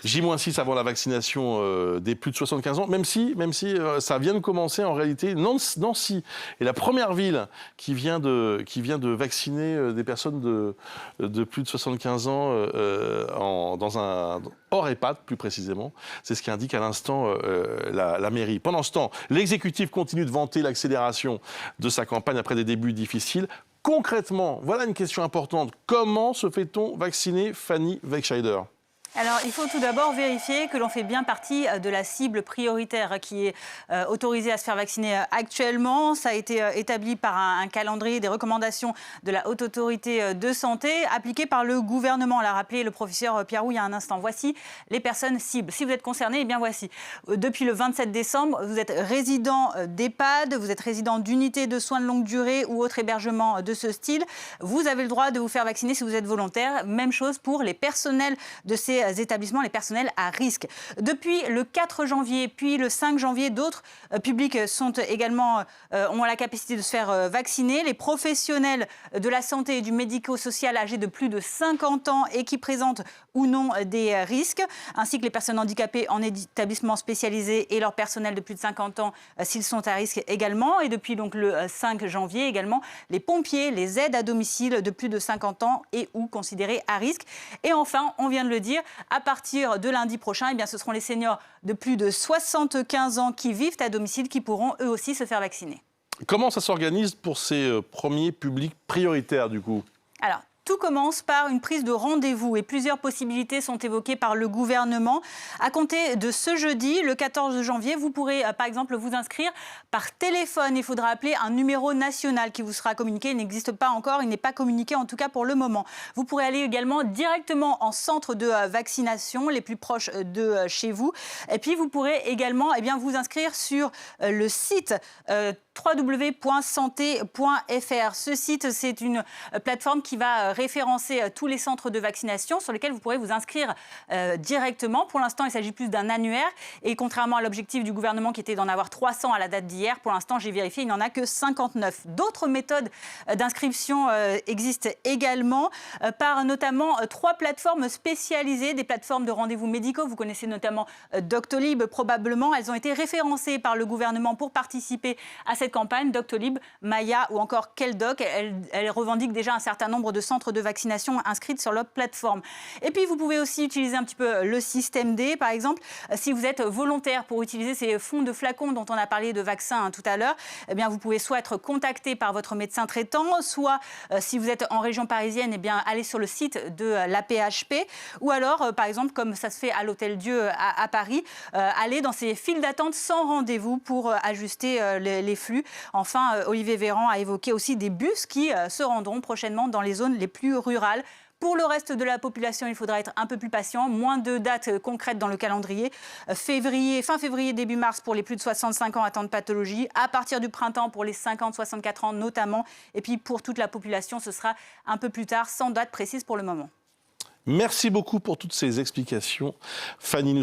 J-6 avant la vaccination des plus de 75 ans, même si ça vient de commencer en réalité. Nancy est la première ville qui vient de vacciner des personnes de plus de 75 ans hors EHPAD, plus précisément. C'est ce qu'indique à l'instant la mairie. Pendant ce temps, l'exécutif continue de vanter l'accélération de sa campagne après des débuts difficiles. Concrètement, voilà une question importante. Comment se fait-on vacciner, Fanny Wegscheider ? Alors, il faut tout d'abord vérifier que l'on fait bien partie de la cible prioritaire qui est autorisée à se faire vacciner actuellement. Ça a été établi par un calendrier des recommandations de la Haute Autorité de Santé, appliqué par le gouvernement, l'a rappelé le professeur Pierre Roux il y a un instant. Voici les personnes cibles. Si vous êtes concerné, eh bien voici. Depuis le 27 décembre, vous êtes résident d'EHPAD, vous êtes résident d'unité de soins de longue durée ou autre hébergement de ce style. Vous avez le droit de vous faire vacciner si vous êtes volontaire. Même chose pour les personnels de ces établissements, les personnels à risque. Depuis le 4 janvier, puis le 5 janvier, d'autres publics sont également, ont la capacité de se faire vacciner. Les professionnels de la santé et du médico-social âgés de plus de 50 ans et qui présentent ou non des risques, ainsi que les personnes handicapées en établissement spécialisé et leur personnel de plus de 50 ans s'ils sont à risque également. Et depuis donc le 5 janvier également, les pompiers, les aides à domicile de plus de 50 ans et ou considérés à risque. Et enfin, on vient de le dire, à partir de lundi prochain, eh bien, ce seront les seniors de plus de 75 ans qui vivent à domicile qui pourront eux aussi se faire vacciner. Comment ça s'organise pour ces premiers publics prioritaires du coup ? Alors, tout commence par une prise de rendez-vous et plusieurs possibilités sont évoquées par le gouvernement. À compter de ce jeudi, le 14 janvier, vous pourrez par exemple vous inscrire par téléphone. Il faudra appeler un numéro national qui vous sera communiqué. Il n'existe pas encore, il n'est pas communiqué en tout cas pour le moment. Vous pourrez aller également directement en centre de vaccination, les plus proches de chez vous. Et puis vous pourrez également vous inscrire sur le site www.santé.fr. Ce site, c'est une plateforme qui va référencer tous les centres de vaccination sur lesquels vous pourrez vous inscrire directement. Pour l'instant, il s'agit plus d'un annuaire. Et contrairement à l'objectif du gouvernement qui était d'en avoir 300 à la date d'hier, pour l'instant, j'ai vérifié, il n'y en a que 59. D'autres méthodes d'inscription existent également par notamment 3 plateformes spécialisées, des plateformes de rendez-vous médicaux. Vous connaissez notamment Doctolib, probablement. Elles ont été référencées par le gouvernement pour participer à cette campagne. Doctolib, Maya ou encore Keldoc. Elles revendiquent déjà un certain nombre de centres de vaccination inscrits sur leur plateforme. Et puis, vous pouvez aussi utiliser un petit peu le système D, par exemple. Si vous êtes volontaire pour utiliser ces fonds de flacons dont on a parlé de vaccins tout à l'heure, eh bien, vous pouvez soit être contacté par votre médecin traitant, soit, si vous êtes en région parisienne, eh bien, aller sur le site de l'AP-HP, ou alors, par exemple, comme ça se fait à l'Hôtel-Dieu à Paris, aller dans ces files d'attente sans rendez-vous pour ajuster les flux. Enfin, Olivier Véran a évoqué aussi des bus qui se rendront prochainement dans les zones les plus rurales. Pour le reste de la population, il faudra être un peu plus patient. Moins de dates concrètes dans le calendrier. Fin février, début mars pour les plus de 65 ans atteints de pathologie. À partir du printemps pour les 50-64 ans notamment. Et puis pour toute la population, ce sera un peu plus tard, sans date précise pour le moment. Merci beaucoup pour toutes ces explications. Fanny, nous